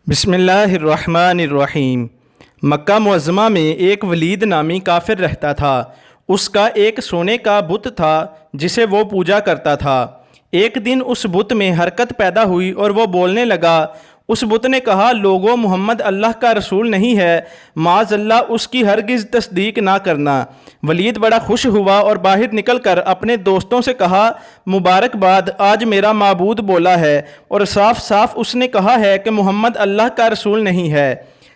بسم اللہ الرحمن الرحیم۔ مکہ معظمہ میں ایک ولید نامی کافر رہتا تھا۔ اس کا ایک سونے کا بت تھا جسے وہ پوجا کرتا تھا۔ ایک دن اس بت میں حرکت پیدا ہوئی اور وہ بولنے لگا۔ اس بت نے کہا، لوگو، محمد اللہ کا رسول نہیں ہے، معاذ اللہ اس کی ہرگز تصدیق نہ کرنا۔ ولید بڑا خوش ہوا اور باہر نکل کر اپنے دوستوں سے کہا، مبارکباد، آج میرا معبود بولا ہے اور صاف صاف اس نے کہا ہے کہ محمد اللہ کا رسول نہیں ہے۔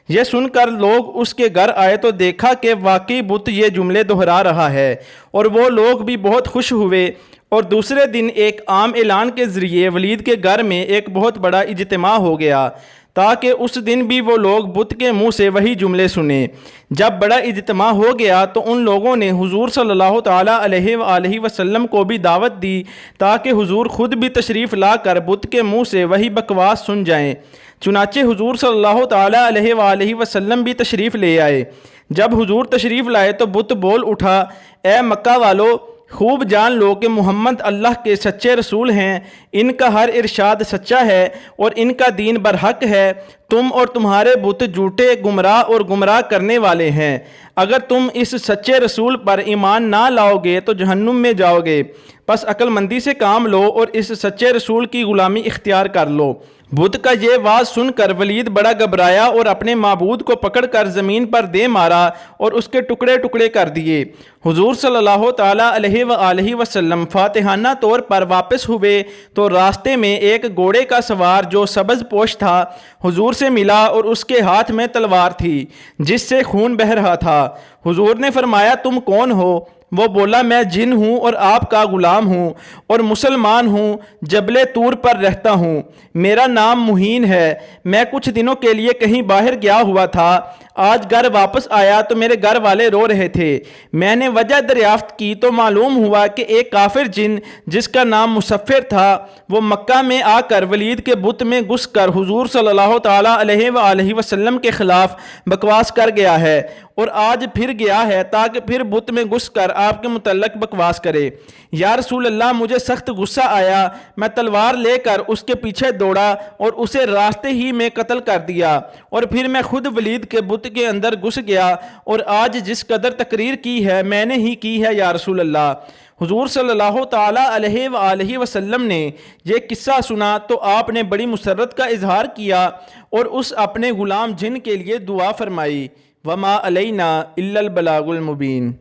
یہ سن کر لوگ اس کے گھر آئے تو دیکھا کہ واقعی بت یہ جملے دہرا رہا ہے، اور وہ لوگ بھی بہت خوش ہوئے۔ اور دوسرے دن ایک عام اعلان کے ذریعے ولید کے گھر میں ایک بہت بڑا اجتماع ہو گیا تاکہ اس دن بھی وہ لوگ بت کے منہ سے وہی جملے سنیں۔ جب بڑا اجتماع ہو گیا تو ان لوگوں نے حضور صلی اللہ تعالیٰ علیہ وآلہ وسلم کو بھی دعوت دی تاکہ حضور خود بھی تشریف لا کر بت کے منہ سے وہی بکواس سن جائیں۔ چنانچہ حضور صلی اللہ تعالیٰ علیہ وآلہ وسلم بھی تشریف لے آئے۔ جب حضور تشریف لائے تو بت بول اٹھا، اے مکہ والو، خوب جان لو کہ محمد اللہ کے سچے رسول ہیں، ان کا ہر ارشاد سچا ہے اور ان کا دین برحق ہے۔ تم اور تمہارے بت جھوٹے، گمراہ اور گمراہ کرنے والے ہیں۔ اگر تم اس سچے رسول پر ایمان نہ لاؤ گے تو جہنم میں جاؤ گے، پس عقل مندی سے کام لو اور اس سچے رسول کی غلامی اختیار کر لو۔ بت کا یہ واز سن کر ولید بڑا گھبرایا اور اپنے معبود کو پکڑ کر زمین پر دے مارا اور اس کے ٹکڑے ٹکڑے کر دیے۔ حضور صلی اللہ تعالیٰ علیہ وآلہ وسلم فاتحانہ طور پر واپس ہوئے تو راستے میں ایک گھوڑے کا سوار جو سبز پوش تھا حضور سے ملا اور اس کے ہاتھ میں تلوار تھی جس سے خون بہہ رہا تھا۔ حضور نے فرمایا، تم کون ہو؟ وہ بولا، میں جن ہوں اور آپ کا غلام ہوں اور مسلمان ہوں، جبل طور پر رہتا ہوں۔ میرا نام مہین ہے۔ میں کچھ دنوں کے لیے کہیں باہر گیا ہوا تھا۔ آج گھر واپس آیا تو میرے گھر والے رو رہے تھے۔ میں نے وجہ دریافت کی تو معلوم ہوا کہ ایک کافر جن جس کا نام مسفر تھا وہ مکہ میں آ کر ولید کے بت میں گھس کر حضور صلی اللہ تعالیٰ علیہ وآلہ وسلم کے خلاف بکواس کر گیا ہے، اور آج پھر گیا ہے تاکہ پھر بت میں گھس کر آپ کے متعلق بکواس کرے۔ یا رسول اللہ، مجھے سخت غصہ آیا، میں تلوار لے کر اس کے پیچھے دوڑا اور اسے راستے ہی میں قتل کر دیا، اور پھر میں خود ولید کے بت کے اندر گھس گیا، اور آج جس قدر تقریر کی ہے میں نے ہی کی ہے یا رسول اللہ۔ حضور صلی اللہ تعالیٰ علیہ وآلہ وسلم نے یہ قصہ سنا تو آپ نے بڑی مسرت کا اظہار کیا اور اس اپنے غلام جن کے لیے دعا فرمائی۔ وما علینا الا البلاغ المبین۔